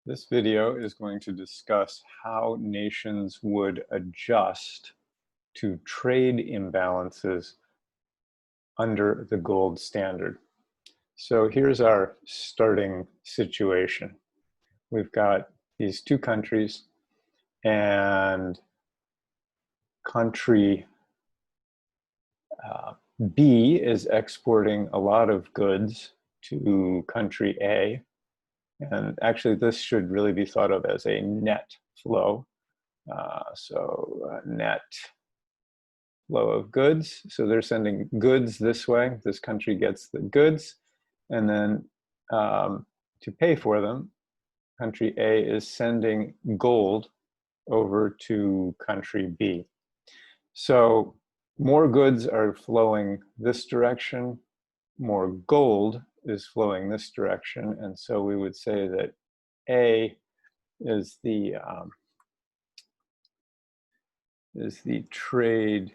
This video is going to discuss how nations would adjust to trade imbalances under the gold standard. So here's our starting situation. We've got these two countries, and country B is exporting a lot of goods to country A. And actually, this should really be thought of as a net flow. Net flow of goods. So they're sending goods this way. This country gets the goods. And then to pay for them, country A is sending gold over to country B. So more goods are flowing this direction, more gold is flowing this direction. And so we would say that A is the trade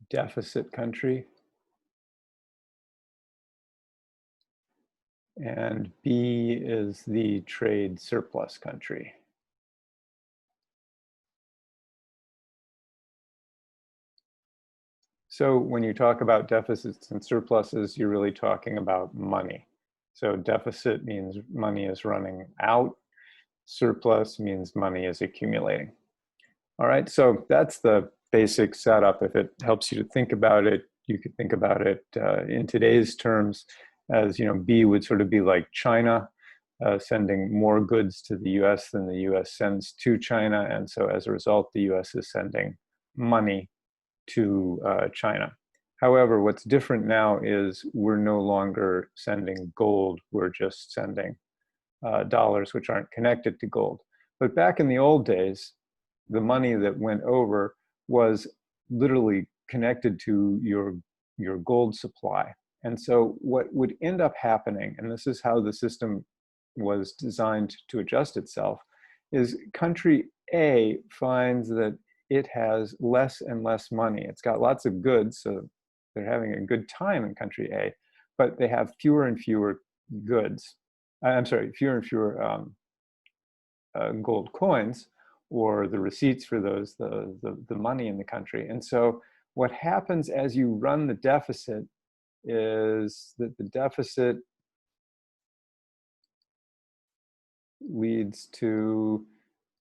deficit country, and B is the trade surplus country. So when you talk about deficits and surpluses, you're really talking about money. So deficit means money is running out. Surplus means money is accumulating. All right, so that's the basic setup. If it helps you to think about it, you could think about it in today's terms as, B would sort of be like China, sending more goods to the US than the US sends to China. And so as a result, the US is sending money to China. However, what's different now is we're no longer sending gold, we're just sending dollars, which aren't connected to gold. But back in the old days, the money that went over was literally connected to your gold supply. And so what would end up happening, and this is how the system was designed to adjust itself, is country A finds that it has less and less money. It's got lots of goods, so they're having a good time in country A, but they have fewer and fewer goods. Fewer and fewer gold coins, or the receipts for those, the money in the country. And so what happens as you run the deficit is that the deficit leads to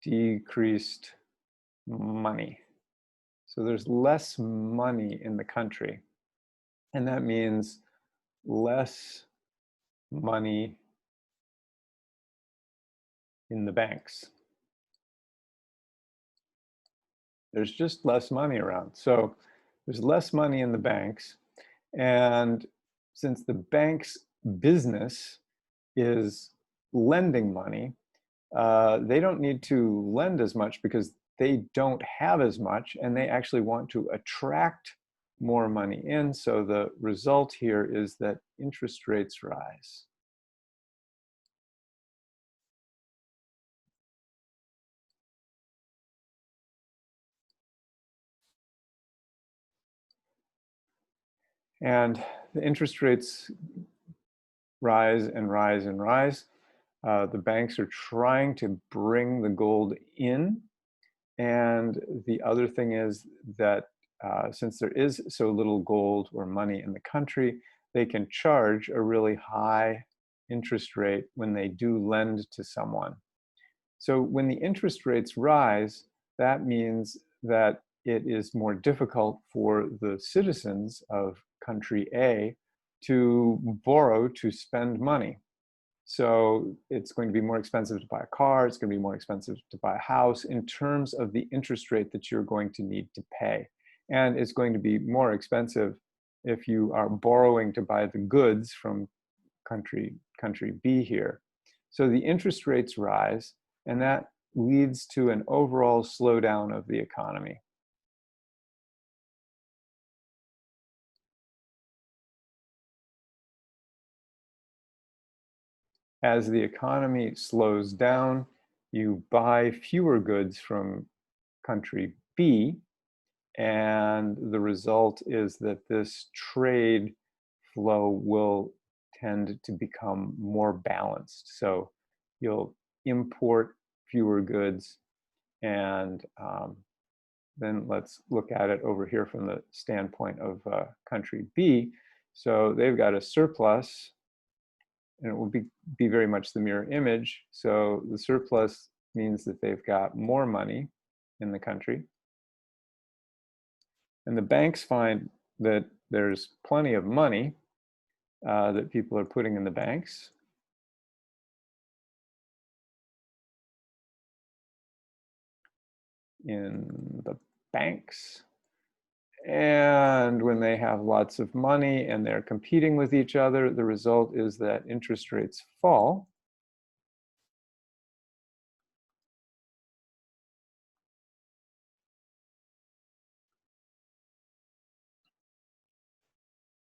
decreased money. So there's less money in the country, and that means less money in the banks. There's just less money around. So there's less money in the banks, and since the bank's business is lending money, they don't need to lend as much because they don't have as much, and they actually want to attract more money in. So the result here is that interest rates rise. And the interest rates rise and rise and rise. The banks are trying to bring the gold in. And the other thing is that since there is so little gold or money in the country, they can charge a really high interest rate when they do lend to someone. So when the interest rates rise, that means that it is more difficult for the citizens of country A to borrow to spend money. So it's going to be more expensive to buy a car, it's going to be more expensive to buy a house in terms of the interest rate that you're going to need to pay. And it's going to be more expensive if you are borrowing to buy the goods from country B here. So the interest rates rise, and that leads to an overall slowdown of the economy. As the economy slows down, you buy fewer goods from country B, and the result is that this trade flow will tend to become more balanced. So you'll import fewer goods. And then let's look at it over here from the standpoint of country B. So they've got a surplus, and it will be very much the mirror image. So the surplus means that they've got more money in the country. And the banks find that there's plenty of money that people are putting in the banks. In the banks. And when they have lots of money and they're competing with each other, the result is that interest rates fall.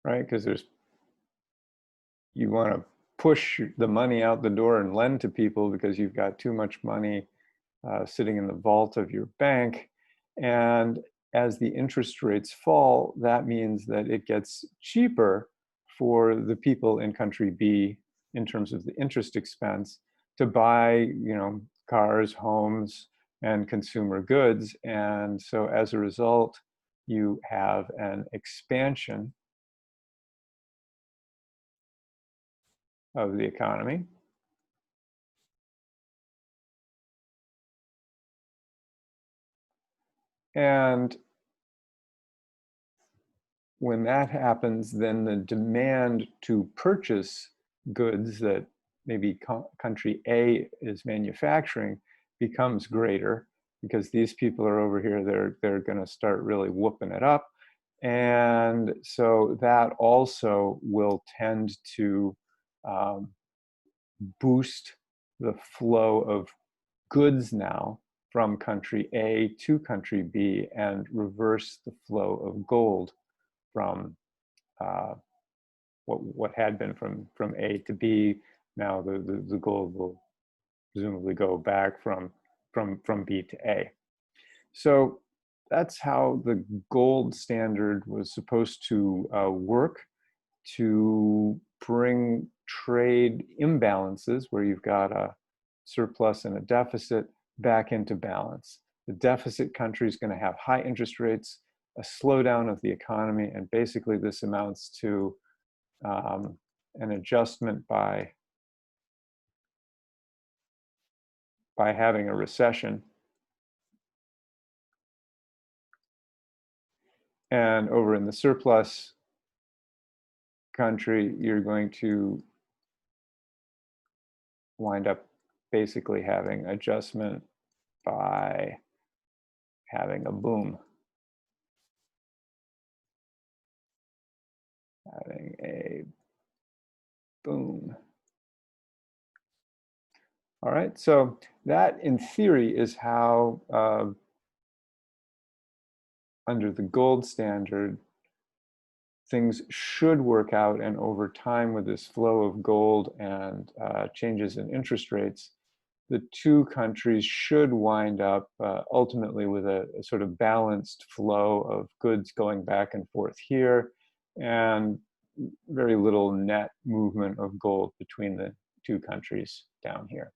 Right? Because you want to push the money out the door and lend to people because you've got too much money sitting in the vault of your bank. And as the interest rates fall, that means that it gets cheaper for the people in country B in terms of the interest expense to buy, cars, homes, and consumer goods. And so as a result, you have an expansion of the economy. And when that happens, then the demand to purchase goods that maybe country A is manufacturing becomes greater, because these people are over here, they're going to start really whooping it up. And so that also will tend to boost the flow of goods now from country A to country B and reverse the flow of gold from what had been from A to B. Now the gold will presumably go back from B to A. So that's how the gold standard was supposed to work, to bring trade imbalances where you've got a surplus and a deficit back into balance. The deficit country is going to have high interest rates, a slowdown of the economy, and basically this amounts to an adjustment by having a recession. And over in the surplus country, you're going to wind up basically having adjustment by having a boom. Having a boom. All right, so that in theory is how under the gold standard things should work out, and over time with this flow of gold and changes in interest rates, the two countries should wind up ultimately with a sort of balanced flow of goods going back and forth here, and very little net movement of gold between the two countries down here.